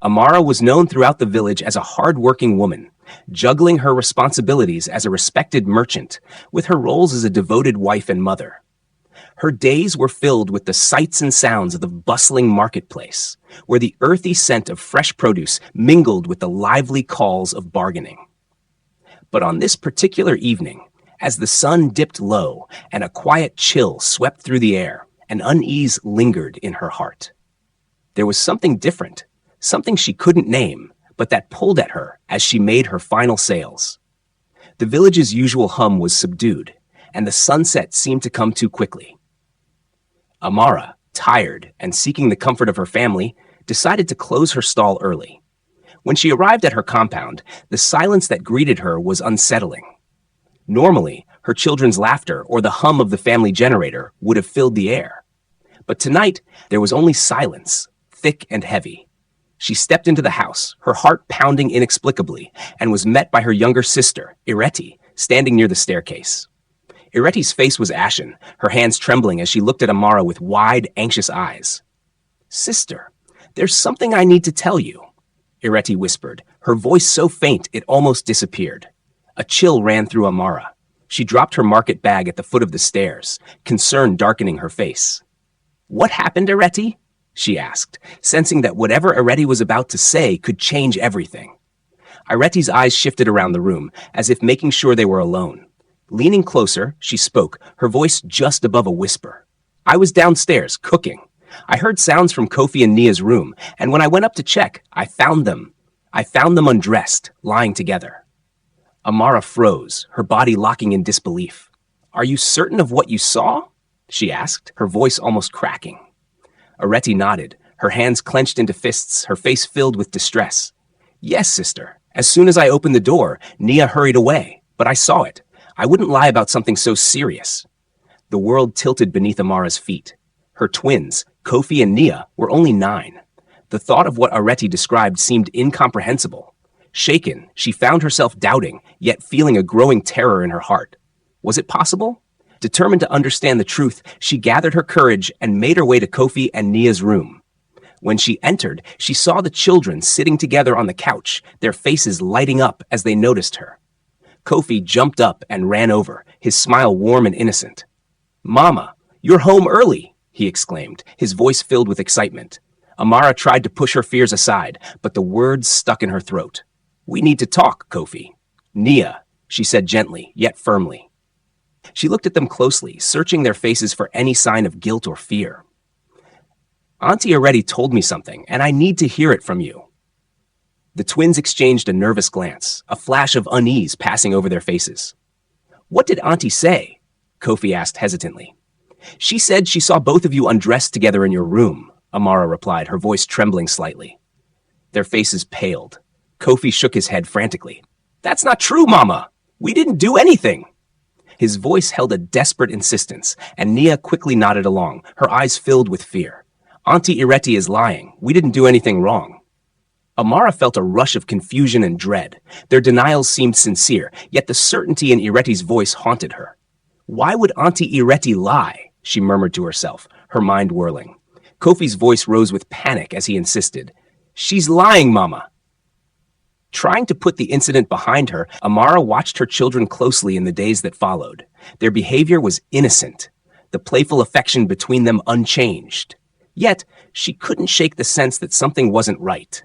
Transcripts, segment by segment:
Amara was known throughout the village as a hard-working woman, juggling her responsibilities as a respected merchant with her roles as a devoted wife and mother. Her days were filled with the sights and sounds of the bustling marketplace, where the earthy scent of fresh produce mingled with the lively calls of bargaining. But on this particular evening, as the sun dipped low and a quiet chill swept through the air, an unease lingered in her heart. There was something different, something she couldn't name, but that pulled at her as she made her final sales. The village's usual hum was subdued, and the sunset seemed to come too quickly. Amara, tired and seeking the comfort of her family, decided to close her stall early. When she arrived at her compound, the silence that greeted her was unsettling. Normally, her children's laughter or the hum of the family generator would have filled the air. But tonight, there was only silence, thick and heavy. She stepped into the house, her heart pounding inexplicably, and was met by her younger sister, Ireti, standing near the staircase. Ireti's face was ashen, her hands trembling as she looked at Amara with wide, anxious eyes. "Sister, there's something I need to tell you," Ireti whispered, her voice so faint it almost disappeared. A chill ran through Amara. She dropped her market bag at the foot of the stairs, concern darkening her face. "What happened, Ireti?" she asked, sensing that whatever Ireti was about to say could change everything. Ireti's eyes shifted around the room, as if making sure they were alone. Leaning closer, she spoke, her voice just above a whisper. "I was downstairs, cooking. I heard sounds from Kofi and Nia's room, and when I went up to check, I found them undressed, lying together." Amara froze, her body locking in disbelief. "Are you certain of what you saw?" she asked, her voice almost cracking. Ireti nodded, her hands clenched into fists, her face filled with distress. "Yes, sister. As soon as I opened the door, Nia hurried away, but I saw it. I wouldn't lie about something so serious." The world tilted beneath Amara's feet. Her twins, Kofi and Nia, were only 9. The thought of what Ireti described seemed incomprehensible. Shaken, she found herself doubting, yet feeling a growing terror in her heart. Was it possible? Determined to understand the truth, she gathered her courage and made her way to Kofi and Nia's room. When she entered, she saw the children sitting together on the couch, their faces lighting up as they noticed her. Kofi jumped up and ran over, his smile warm and innocent. "Mama, you're home early," he exclaimed, his voice filled with excitement. Amara tried to push her fears aside, but the words stuck in her throat. "We need to talk, Kofi." "Nia," she said gently, yet firmly. She looked at them closely, searching their faces for any sign of guilt or fear. "Auntie already told me something, and I need to hear it from you." The twins exchanged a nervous glance, a flash of unease passing over their faces. "What did Auntie say?" Kofi asked hesitantly. "She said she saw both of you undressed together in your room," Amara replied, her voice trembling slightly. Their faces paled. Kofi shook his head frantically. "That's not true, Mama! We didn't do anything!" His voice held a desperate insistence, and Nia quickly nodded along, her eyes filled with fear. "Auntie Ireti is lying. We didn't do anything wrong." Amara felt a rush of confusion and dread. Their denials seemed sincere, yet the certainty in Ireti's voice haunted her. "Why would Auntie Ireti lie?" she murmured to herself, her mind whirling. Kofi's voice rose with panic as he insisted. "She's lying, Mama." Trying to put the incident behind her, Amara watched her children closely in the days that followed. Their behavior was innocent, the playful affection between them unchanged. Yet, she couldn't shake the sense that something wasn't right.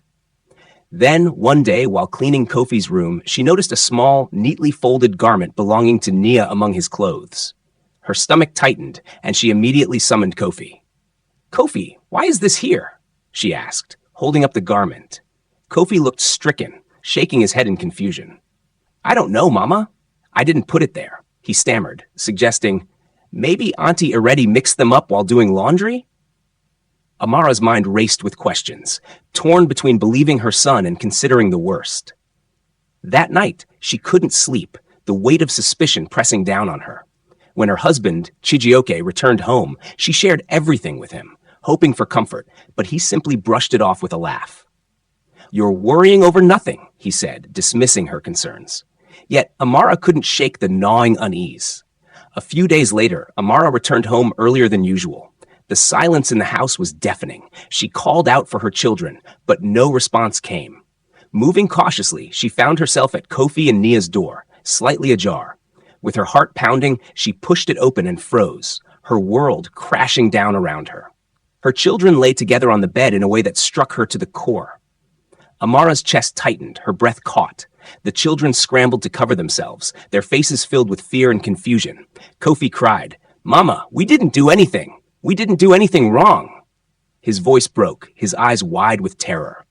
Then, one day, while cleaning Kofi's room, she noticed a small, neatly folded garment belonging to Nia among his clothes. Her stomach tightened, and she immediately summoned Kofi. "Kofi, why is this here?" she asked, holding up the garment. Kofi looked stricken, shaking his head in confusion. "I don't know, Mama. I didn't put it there," he stammered, suggesting, "Maybe Auntie Ireti mixed them up while doing laundry?" Amara's mind raced with questions, torn between believing her son and considering the worst. That night, she couldn't sleep, the weight of suspicion pressing down on her. When her husband, Chijioke, returned home, she shared everything with him, hoping for comfort, but he simply brushed it off with a laugh. "You're worrying over nothing," he said, dismissing her concerns. Yet Amara couldn't shake the gnawing unease. A few days later, Amara returned home earlier than usual. The silence in the house was deafening. She called out for her children, but no response came. Moving cautiously, she found herself at Kofi and Nia's door, slightly ajar. With her heart pounding, she pushed it open and froze, her world crashing down around her. Her children lay together on the bed in a way that struck her to the core. Amara's chest tightened, her breath caught. The children scrambled to cover themselves, their faces filled with fear and confusion. Kofi cried, "Mama, we didn't do anything. We didn't do anything wrong." His voice broke, his eyes wide with terror.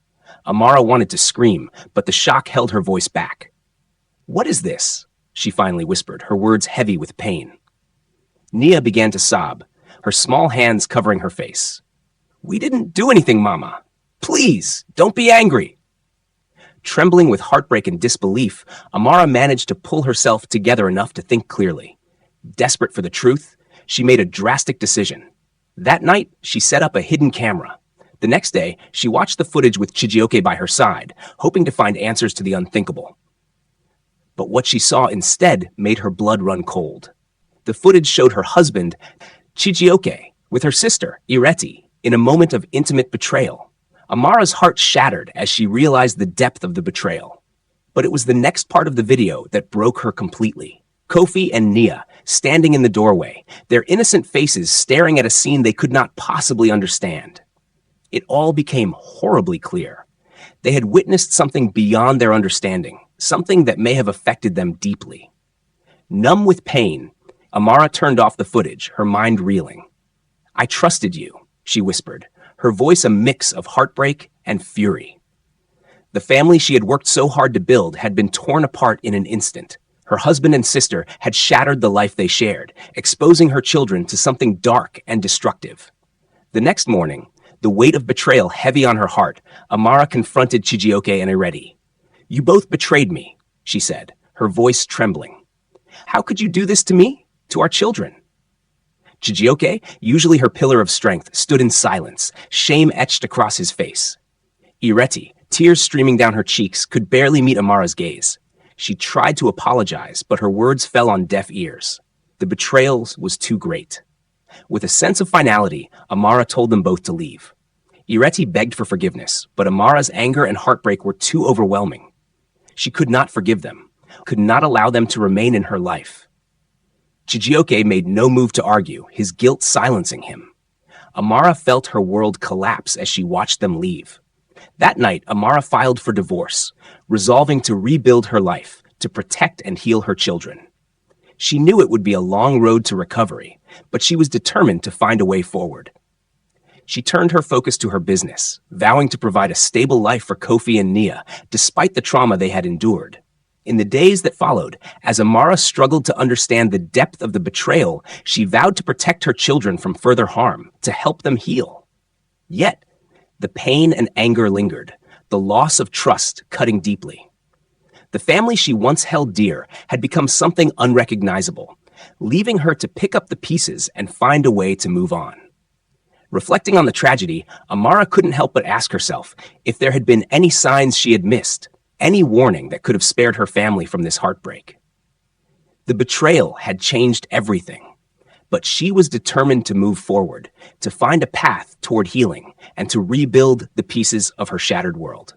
Amara wanted to scream, but the shock held her voice back. "What is this?" she finally whispered, her words heavy with pain. Nia began to sob, her small hands covering her face. "We didn't do anything, Mama. Please, don't be angry." Trembling with heartbreak and disbelief, Amara managed to pull herself together enough to think clearly. Desperate for the truth, she made a drastic decision. That night, she set up a hidden camera. The next day, she watched the footage with Chijioke by her side, hoping to find answers to the unthinkable. But what she saw instead made her blood run cold. The footage showed her husband, Chijioke, with her sister, Ireti, in a moment of intimate betrayal. Amara's heart shattered as she realized the depth of the betrayal. But it was the next part of the video that broke her completely. Kofi and Nia, standing in the doorway, their innocent faces staring at a scene they could not possibly understand. It all became horribly clear. They had witnessed something beyond their understanding, something that may have affected them deeply. Numb with pain, Amara turned off the footage, her mind reeling. "I trusted you," she whispered, her voice a mix of heartbreak and fury. The family she had worked so hard to build had been torn apart in an instant. Her husband and sister had shattered the life they shared, exposing her children to something dark and destructive. The next morning, the weight of betrayal heavy on her heart, Amara confronted Chijioke and Ireti. "You both betrayed me," she said, her voice trembling. "How could you do this to me? To our children?" Chijioke, usually her pillar of strength, stood in silence, shame etched across his face. Ireti, tears streaming down her cheeks, could barely meet Amara's gaze. She tried to apologize, but her words fell on deaf ears. The betrayal was too great. With a sense of finality, Amara told them both to leave. Ireti begged for forgiveness, but Amara's anger and heartbreak were too overwhelming. She could not forgive them, could not allow them to remain in her life. Chijioke made no move to argue, his guilt silencing him. Amara felt her world collapse as she watched them leave. That night, Amara filed for divorce, resolving to rebuild her life, to protect and heal her children. She knew it would be a long road to recovery, but she was determined to find a way forward. She turned her focus to her business, vowing to provide a stable life for Kofi and Nia, despite the trauma they had endured. In the days that followed, as Amara struggled to understand the depth of the betrayal, she vowed to protect her children from further harm, to help them heal. Yet, the pain and anger lingered, the loss of trust cutting deeply. The family she once held dear had become something unrecognizable, leaving her to pick up the pieces and find a way to move on. Reflecting on the tragedy, Amara couldn't help but ask herself if there had been any signs she had missed, any warning that could have spared her family from this heartbreak. The betrayal had changed everything, but she was determined to move forward, to find a path toward healing, and to rebuild the pieces of her shattered world.